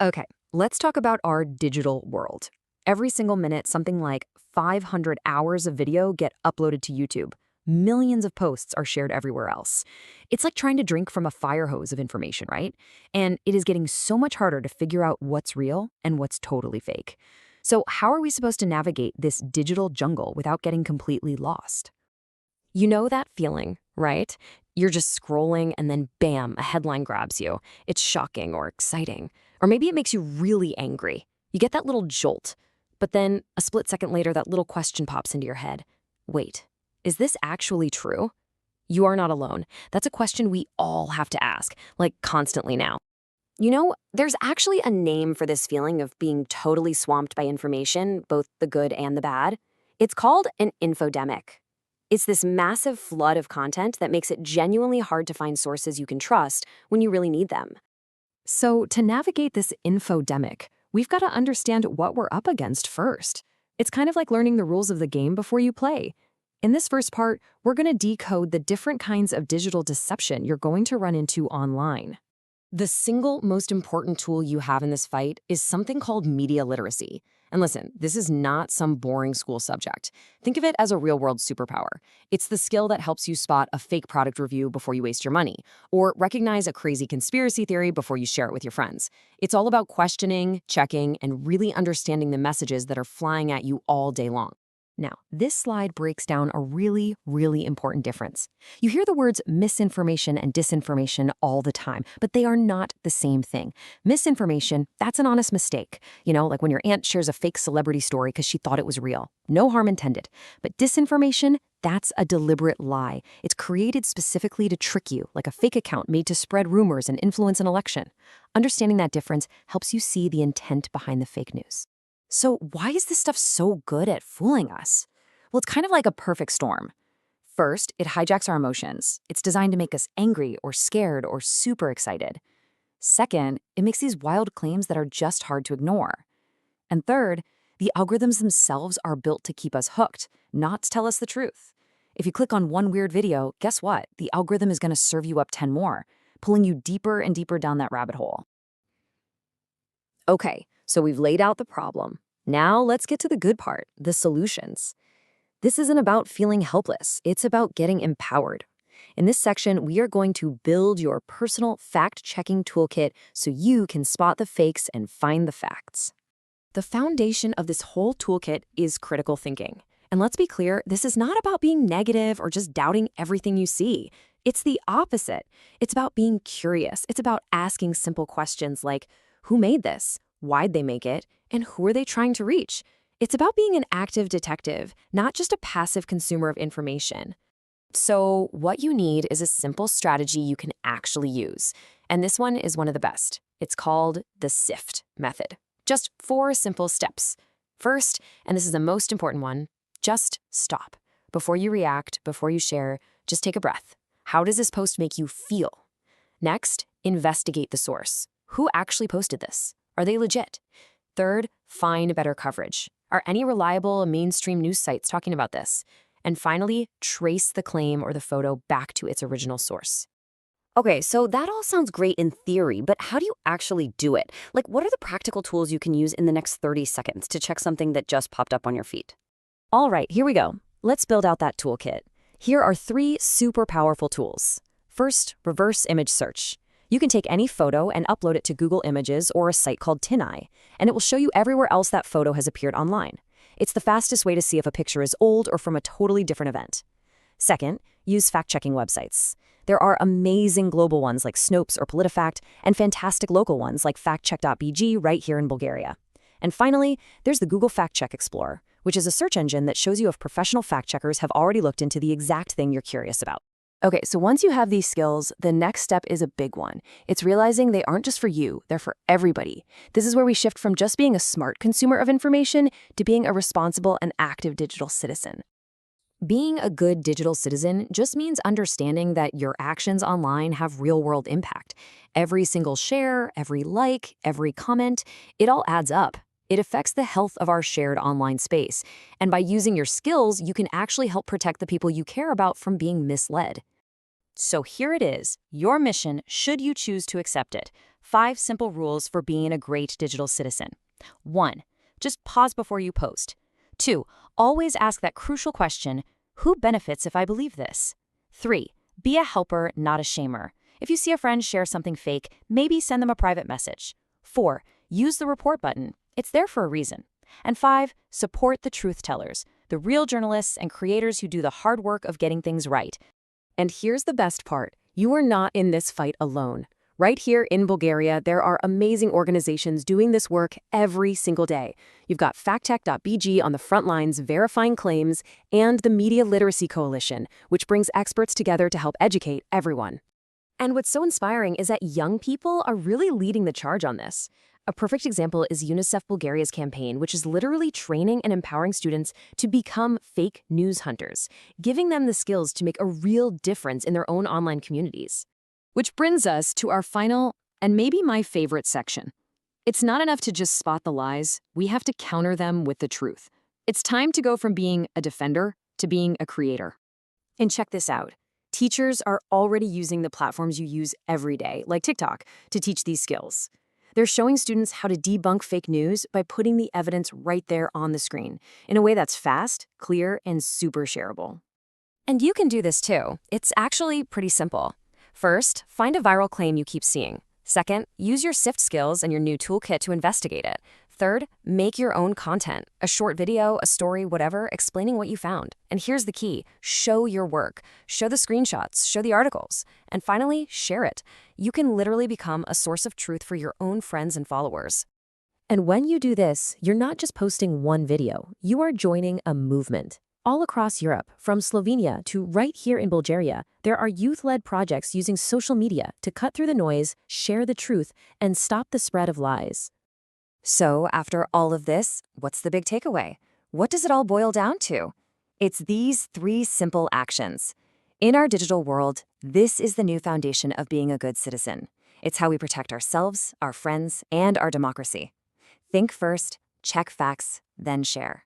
Okay, let's talk about our digital world. Every single minute, something like 500 hours of video get uploaded to YouTube. Millions of posts are shared everywhere else. It's like trying to drink from a fire hose of information, right? And it is getting so much harder to figure out what's real and what's totally fake. So, how are we supposed to navigate this digital jungle without getting completely lost? You know that feeling, right? You're just scrolling and then bam, a headline grabs you. It's shocking or exciting. Or maybe it makes you really angry. You get that little jolt. But then a split second later, that little question pops into your head. Wait, is this actually true? You are not alone. That's a question we all have to ask, like constantly now. There's actually a name for this feeling of being totally swamped by information, both the good and the bad. It's called an infodemic. It's this massive flood of content that makes it genuinely hard to find sources you can trust when you really need them. So, to navigate this infodemic, we've got to understand what we're up against first. It's kind of like learning the rules of the game before you play. In this first part, we're going to decode the different kinds of digital deception you're going to run into online. The single most important tool you have in this fight is something called media literacy. And listen, this is not some boring school subject. Think of it as a real-world superpower. It's the skill that helps you spot a fake product review before you waste your money, or recognize a crazy conspiracy theory before you share it with your friends. It's all about questioning, checking, and really understanding the messages that are flying at you all day long. Now, this slide breaks down a really, really important difference. You hear the words misinformation and disinformation all the time, but they are not the same thing. Misinformation, that's an honest mistake. Like when your aunt shares a fake celebrity story because she thought it was real. No harm intended. But disinformation, that's a deliberate lie. It's created specifically to trick you, like a fake account made to spread rumors and influence an election. Understanding that difference helps you see the intent behind the fake news. So why is this stuff so good at fooling us? Well, it's kind of like a perfect storm. First, it hijacks our emotions. It's designed to make us angry or scared or super excited. Second, it makes these wild claims that are just hard to ignore. And third, the algorithms themselves are built to keep us hooked, not to tell us the truth. If you click on one weird video, guess what? The algorithm is going to serve you up 10 more, pulling you deeper and deeper down that rabbit hole. Okay, so we've laid out the problem. Now let's get to the good part, the solutions. This isn't about feeling helpless. It's about getting empowered. In this section, we are going to build your personal fact-checking toolkit so you can spot the fakes and find the facts. The foundation of this whole toolkit is critical thinking. And let's be clear, this is not about being negative or just doubting everything you see. It's the opposite. It's about being curious. It's about asking simple questions like, who made this? Why'd they make it? And who are they trying to reach? It's about being an active detective, not just a passive consumer of information. So what you need is a simple strategy you can actually use. And this one is one of the best. It's called the SIFT method. Just 4 simple steps. First, and this is the most important one, just stop. Before you react, before you share, just take a breath. How does this post make you feel? Next, investigate the source. Who actually posted this? Are they legit? Third, find better coverage. Are any reliable mainstream news sites talking about this? And finally, trace the claim or the photo back to its original source. Okay, so that all sounds great in theory, but how do you actually do it? Like, what are the practical tools you can use in the next 30 seconds to check something that just popped up on your feed? All right, here we go. Let's build out that toolkit. Here are 3 super powerful tools. First, reverse image search. You can take any photo and upload it to Google Images or a site called TinEye, and it will show you everywhere else that photo has appeared online. It's the fastest way to see if a picture is old or from a totally different event. Second, use fact-checking websites. There are amazing global ones like Snopes or PolitiFact, and fantastic local ones like factcheck.bg right here in Bulgaria. And finally, there's the Google Fact Check Explorer, which is a search engine that shows you if professional fact-checkers have already looked into the exact thing you're curious about. Okay, so once you have these skills, the next step is a big one. It's realizing they aren't just for you, they're for everybody. This is where we shift from just being a smart consumer of information to being a responsible and active digital citizen. Being a good digital citizen just means understanding that your actions online have real-world impact. Every single share, every like, every comment, it all adds up. It affects the health of our shared online space. And by using your skills, you can actually help protect the people you care about from being misled. So here it is, your mission, should you choose to accept it. 5 simple rules for being a great digital citizen. 1. Just pause before you post. 2. Always ask that crucial question, who benefits if I believe this? 3. Be a helper, not a shamer. If you see a friend share something fake, maybe send them a private message. 4. Use the report button. It's there for a reason. And 5. Support the truth tellers, the real journalists and creators who do the hard work of getting things right. And here's the best part. You are not in this fight alone. Right here in Bulgaria, there are amazing organizations doing this work every single day. You've got factcheck.bg on the front lines verifying claims, and the Media Literacy Coalition, which brings experts together to help educate everyone. And what's so inspiring is that young people are really leading the charge on this. A perfect example is UNICEF Bulgaria's campaign, which is literally training and empowering students to become fake news hunters, giving them the skills to make a real difference in their own online communities. Which brings us to our final, and maybe my favorite section. It's not enough to just spot the lies, we have to counter them with the truth. It's time to go from being a defender to being a creator. And check this out. Teachers are already using the platforms you use every day, like TikTok, to teach these skills. They're showing students how to debunk fake news by putting the evidence right there on the screen, in a way that's fast, clear, and super shareable. And you can do this too. It's actually pretty simple. First, find a viral claim you keep seeing. Second, use your SIFT skills and your new toolkit to investigate it. Third, make your own content, a short video, a story, whatever, explaining what you found. And here's the key, show your work. Show the screenshots, show the articles. And finally, share it. You can literally become a source of truth for your own friends and followers. And when you do this, you're not just posting one video, you are joining a movement. All across Europe, from Slovenia to right here in Bulgaria, there are youth-led projects using social media to cut through the noise, share the truth, and stop the spread of lies. So, after all of this, what's the big takeaway? What does it all boil down to? It's these 3 simple actions. In our digital world, this is the new foundation of being a good citizen. It's how we protect ourselves, our friends, and our democracy. Think first, check facts, then share.